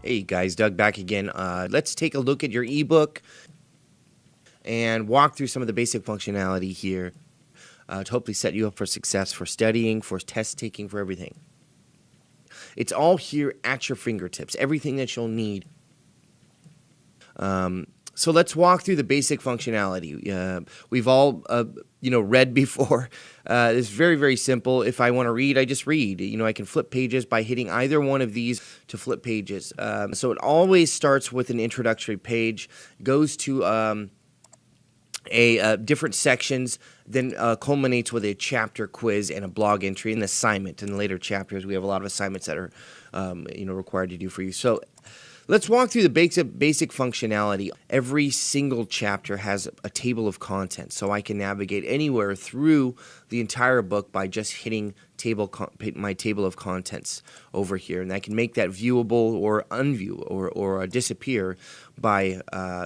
Hey guys, Doug back again. Let's take a look at your ebook and walk through some of the basic functionality here to hopefully set you up for success for studying, for test taking, for everything. It's all here at your fingertips, everything that you'll need. So let's walk through the basic functionality. We've all, read before. It's very, very simple. If I want to read, I just read. I can flip pages by hitting either one of these to flip pages. So it always starts with an introductory page, goes to different sections, then culminates with a chapter quiz and a blog entry and assignment. In later chapters, we have a lot of assignments that are, required to do for you. So let's walk through the basic functionality. Every single chapter has a table of contents, so I can navigate anywhere through the entire book by just hitting my table of contents over here, and I can make that viewable or unview or disappear by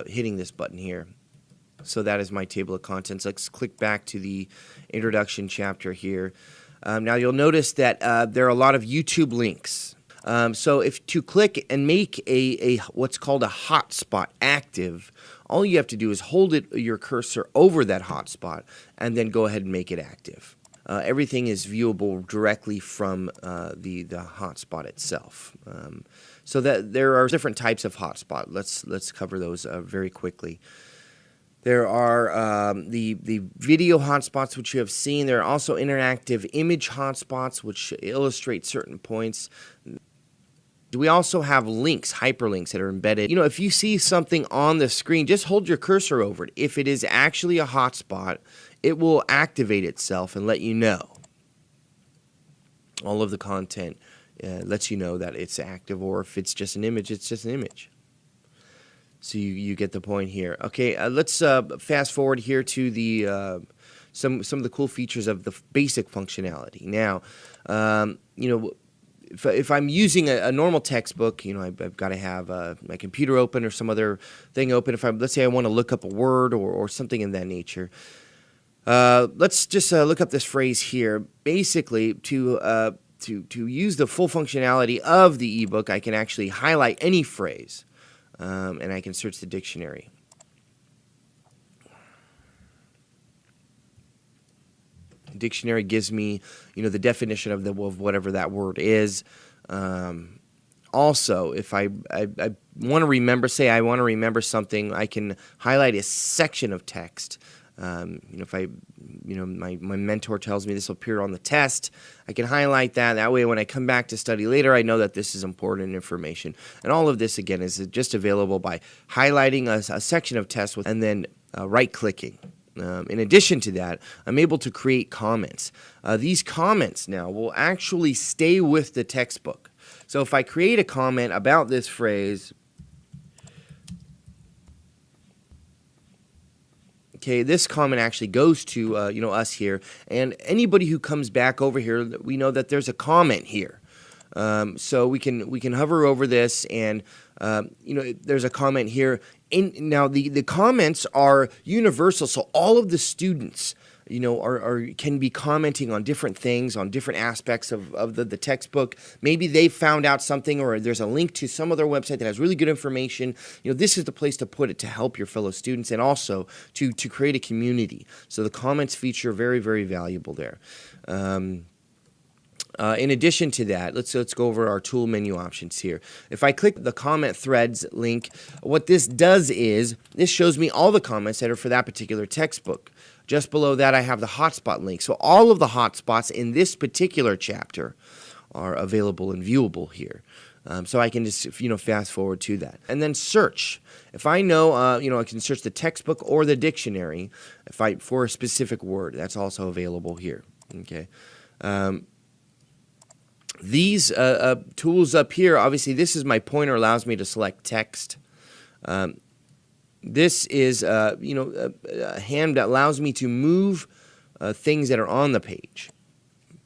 hitting this button here. So that is my table of contents. Let's click back to the introduction chapter here. Now you'll notice that there are a lot of YouTube links. So if to click and make a what's called a hotspot active, all you have to do is hold your cursor over that hotspot and then go ahead and make it active. Everything is viewable directly from the hotspot itself. So that there are different types of hotspot. Let's cover those very quickly. There are the video hotspots, which you have seen. There are also interactive image hotspots, which illustrate certain points. We also have links, hyperlinks that are embedded. If you see something on the screen, just hold your cursor over it. If it is actually a hotspot, it will activate itself and let you know. All of the content lets you know that it's active, or if it's just an image, it's just an image. So you get the point here. Okay, let's fast forward here to the some of the cool features of the basic functionality. Now, if I'm using a normal textbook, I've got to have my computer open or some other thing open. Let's say I want to look up a word or something in that nature. Let's just look up this phrase here. Basically, to use the full functionality of the ebook, I can actually highlight any phrase. And I can search the dictionary. Dictionary gives me, the definition of whatever that word is. Also, if I want to remember, say I want to remember something, I can highlight a section of text. If my mentor tells me this will appear on the test, I can highlight that. That way, when I come back to study later, I know that this is important information. And all of this, again, is just available by highlighting a section of text and then right-clicking. In addition to that, I'm able to create comments. These comments now will actually stay with the textbook. So if I create a comment about this phrase, okay, this comment actually goes to us here, and anybody who comes back over here, we know that there's a comment here. So we can hover over this, and there's a comment here. Now the comments are universal, so all of the students can be commenting on different things, on different aspects of the textbook. Maybe they found out something, or there's a link to some other website that has really good information. This is the place to put it to help your fellow students, and also to create a community. So the comments feature very, very valuable there. In addition to that, let's go over our tool menu options here. If I click the comment threads link, what this does is this shows me all the comments that are for that particular textbook. Just below that, I have the hotspot link. So all of the hotspots in this particular chapter are available and viewable here. So I can just fast forward to that. And then search. If I know, I can search the textbook or the dictionary for a specific word. That's also available here. Okay. These tools up here, obviously this is my pointer, allows me to select text. This is a hand that allows me to move things that are on the page.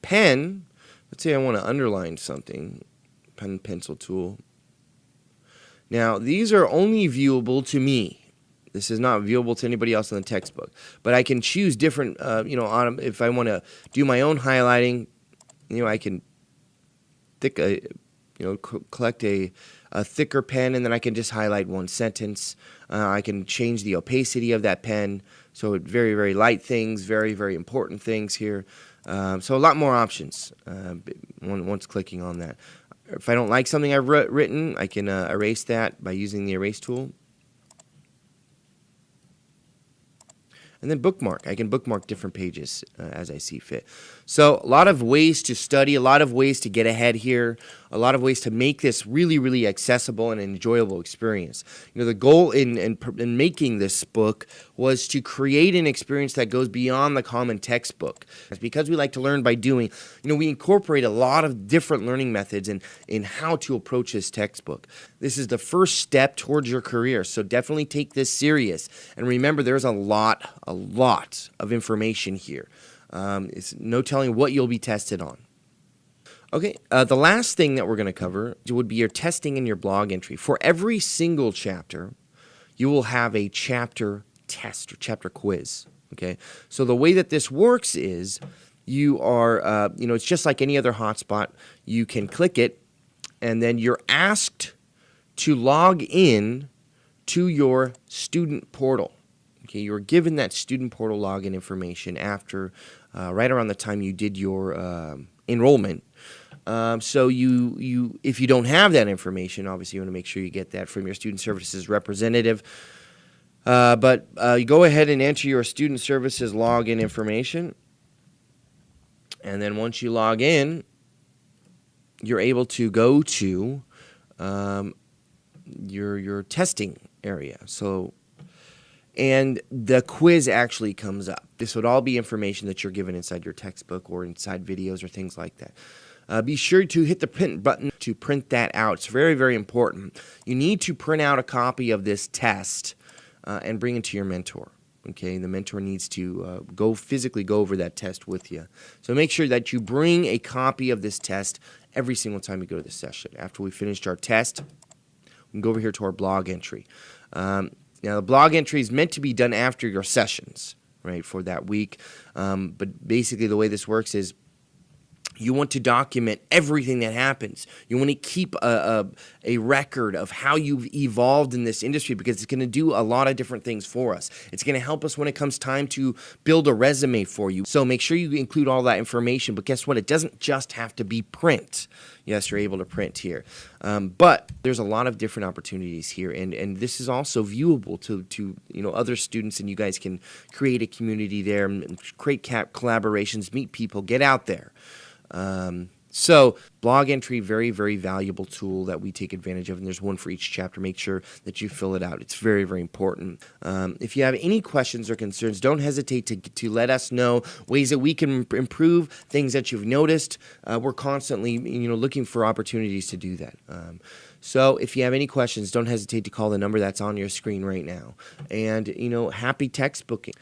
Pen, let's say I want to underline something, pen pencil tool. Now these are only viewable to me. This is not viewable to anybody else in the textbook. But I can choose different, if I want to do my own highlighting, I can collect a thicker pen, and then I can just highlight one sentence. I can change the opacity of that pen, so very, very light things, very, very important things here. So a lot more options once clicking on that. If I don't like something I've written, I can erase that by using the erase tool. And then bookmark. I can bookmark different pages as I see fit. So a lot of ways to study, a lot of ways to get ahead here, a lot of ways to make this really, really accessible and enjoyable experience. The goal in making this book was to create an experience that goes beyond the common textbook. Because we like to learn by doing, we incorporate a lot of different learning methods in how to approach this textbook. This is the first step towards your career, so definitely take this serious. And remember, there's a lot of information here. It's no telling what you'll be tested on. Okay, the last thing that we're going to cover would be your testing and your blog entry. For every single chapter, you will have a chapter test or chapter quiz. Okay, so the way that this works is you are, it's just like any other hotspot. You can click it, and then you're asked to log in to your student portal. Okay, you were given that student portal login information after right around the time you did your enrollment. So if you don't have that information, obviously you want to make sure you get that from your student services representative. But you go ahead and enter your student services login information, and then once you log in, you're able to go to your testing area. And the quiz actually comes up. This would all be information that you're given inside your textbook or inside videos or things like that. Be sure to hit the print button to print that out. It's very, very important. You need to print out a copy of this test and bring it to your mentor. Okay, the mentor needs to physically go over that test with you. So make sure that you bring a copy of this test every single time you go to the session. After we finished our test, we can go over here to our blog entry. Now, the blog entry is meant to be done after your sessions, right, for that week. But basically the way this works is you want to document everything that happens. You want to keep a record of how you've evolved in this industry, because it's going to do a lot of different things for us. It's going to help us when it comes time to build a resume for you. So make sure you include all that information. But guess what? It doesn't just have to be print. Yes, you're able to print here. But there's a lot of different opportunities here. And this is also viewable to other students, and you guys can create a community there, and create collaborations, meet people, get out there. So blog entry, very, very valuable tool that we take advantage of, and there's one for each chapter. Make sure that you fill it out. It's very, very important. If you have any questions or concerns, don't hesitate to let us know ways that we can improve, things that you've noticed. We're constantly looking for opportunities to do that. So if you have any questions, don't hesitate to call the number that's on your screen right now. And happy textbooking.